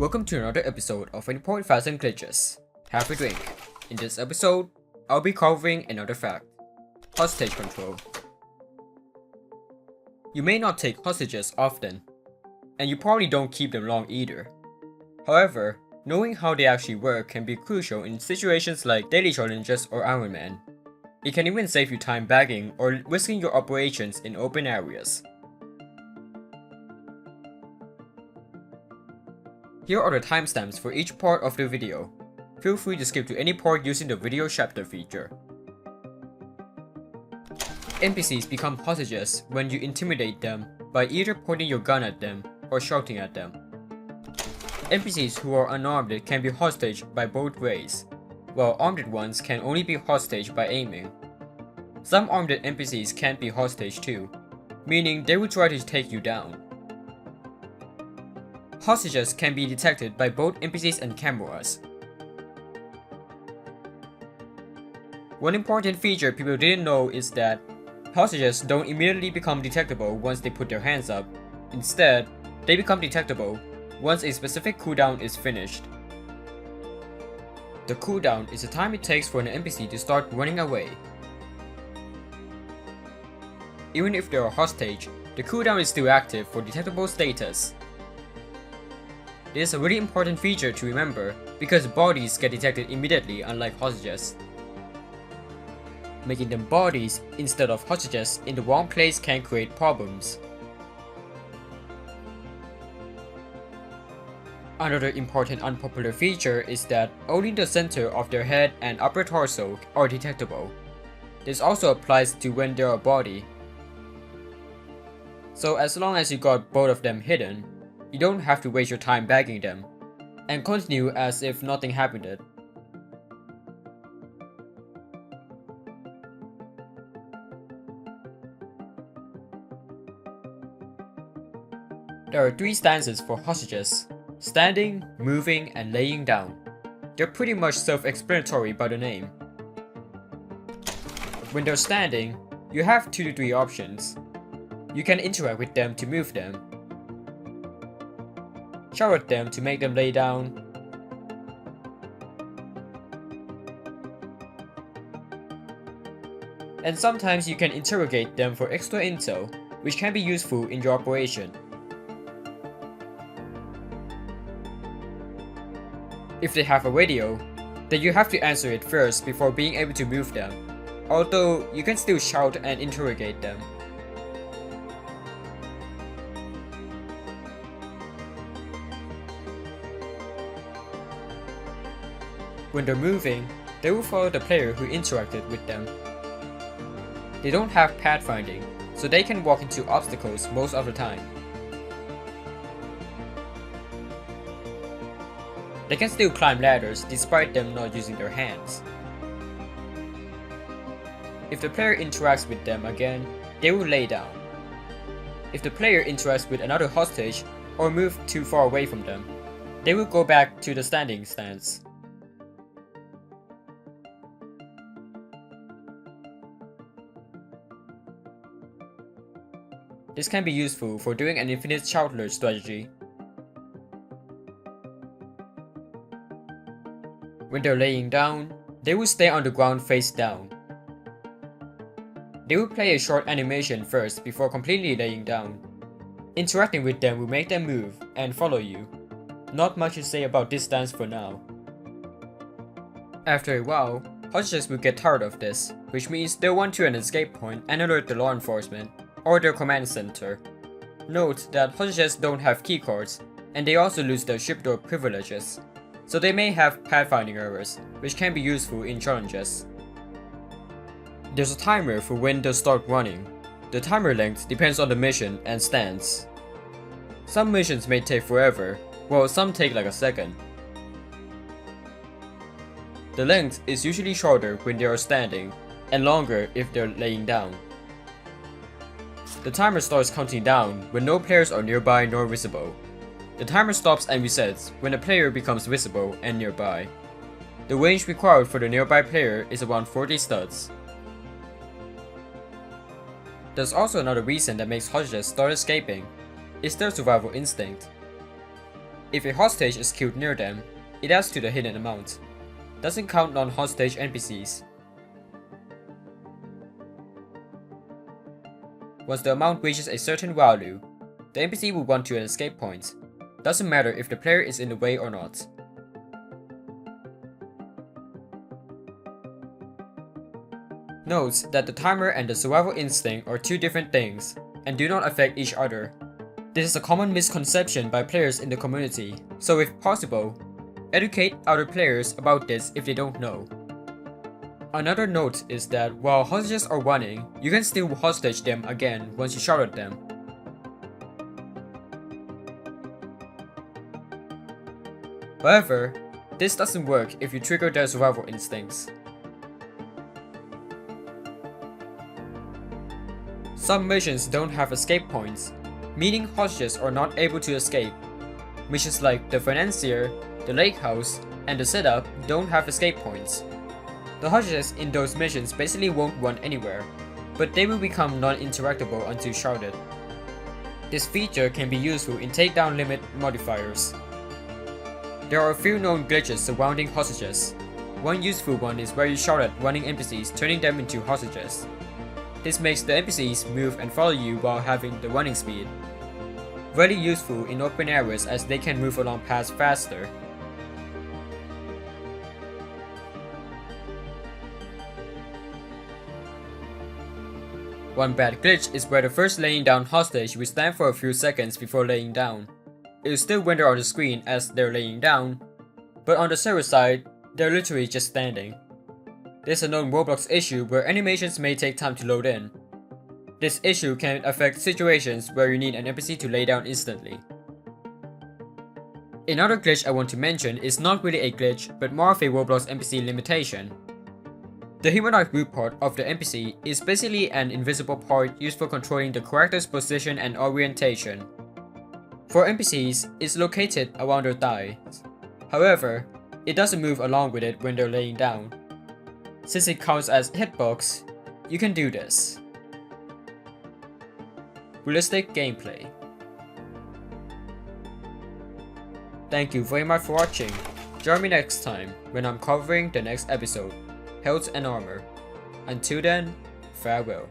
Welcome to another episode of 20,000 Glitches. Have a drink. In this episode, I'll be covering another fact: hostage control. You may not take hostages often, and you probably don't keep them long either. However, knowing how they actually work can be crucial in situations like daily challenges or Iron Man. It can even save you time bagging or risking your operations in open areas. Here are the timestamps for each part of the video. Feel free to skip to any part using the video chapter feature. NPCs become hostages when you intimidate them by either pointing your gun at them or shouting at them. NPCs who are unarmed can be hostage by both ways, while armed ones can only be hostage by aiming. Some armed NPCs can't be hostage too, meaning they will try to take you down. Hostages can be detected by both NPCs and cameras. One important feature people didn't know is that hostages don't immediately become detectable once they put their hands up. Instead, they become detectable once a specific cooldown is finished. The cooldown is the time it takes for an NPC to start running away. Even if they are hostage, the cooldown is still active for detectable status. This is a really important feature to remember because bodies get detected immediately, unlike hostages. Making them bodies instead of hostages in the wrong place can create problems. Another important unpopular feature is that only the center of their head and upper torso are detectable. This also applies to when they are a body. So as long as you got both of them hidden, you don't have to waste your time bagging them, and continue as if nothing happened. There are 3 stances for hostages: standing, moving, and laying down. They're pretty much self-explanatory by the name. When they're standing, you have 2 to 3 options. You can interact with them to move them, shout at them to make them lay down, and sometimes you can interrogate them for extra intel, which can be useful in your operation. If they have a radio, then you have to answer it first before being able to move them, although you can still shout and interrogate them. When they're moving, they will follow the player who interacted with them. They don't have pathfinding, so they can walk into obstacles most of the time. They can still climb ladders despite them not using their hands. If the player interacts with them again, they will lay down. If the player interacts with another hostage or move too far away from them, they will go back to the standing stance. This can be useful for doing an infinite shoutler strategy. When they're laying down, they will stay on the ground face down. They will play a short animation first before completely laying down. Interacting with them will make them move and follow you. Not much to say about this stance for now. After a while, hostages will get tired of this, which means they'll run to an escape point and alert the law enforcement or their command center. Note that hostages don't have keycards, and they also lose their ship door privileges, so they may have pathfinding errors, which can be useful in challenges. There's a timer for when they'll start running. The timer length depends on the mission and stance. Some missions may take forever, while some take like a second. The length is usually shorter when they are standing, and longer if they're laying down. The timer starts counting down when no players are nearby nor visible. The timer stops and resets when a player becomes visible and nearby. The range required for the nearby player is around 40 studs. There's also another reason that makes hostages start escaping. It's their survival instinct. If a hostage is killed near them, it adds to the hidden amount. Doesn't count non-hostage NPCs. Once the amount reaches a certain value, the NPC will want to an escape point. Doesn't matter if the player is in the way or not. Note that the timer and the survival instinct are two different things, and do not affect each other. This is a common misconception by players in the community, so if possible, educate other players about this if they don't know. Another note is that while hostages are running, you can still hostage them again once you shout at them. However, this doesn't work if you trigger their survival instincts. Some missions don't have escape points, meaning hostages are not able to escape. Missions like the Financier, the Lake House, and the Setup don't have escape points. The hostages in those missions basically won't run anywhere, but they will become non-interactable until shrouded. This feature can be useful in takedown limit modifiers. There are a few known glitches surrounding hostages. One useful one is where you shout at running NPCs, turning them into hostages. This makes the NPCs move and follow you while having the running speed. Very useful in open areas as they can move along paths faster. One bad glitch is where the first laying down hostage will stand for a few seconds before laying down. It will still render on the screen as they're laying down, but on the server side, they're literally just standing. This is a known Roblox issue where animations may take time to load in. This issue can affect situations where you need an NPC to lay down instantly. Another glitch I want to mention is not really a glitch, but more of a Roblox NPC limitation. The humanoid group part of the NPC is basically an invisible part used for controlling the character's position and orientation. For NPCs, it's located around their thighs. However, it doesn't move along with it when they're laying down. Since it counts as hitbox, you can do this. Realistic gameplay. Thank you very much for watching. Join me next time when I'm covering the next episode, Health and Armor. Until then, farewell.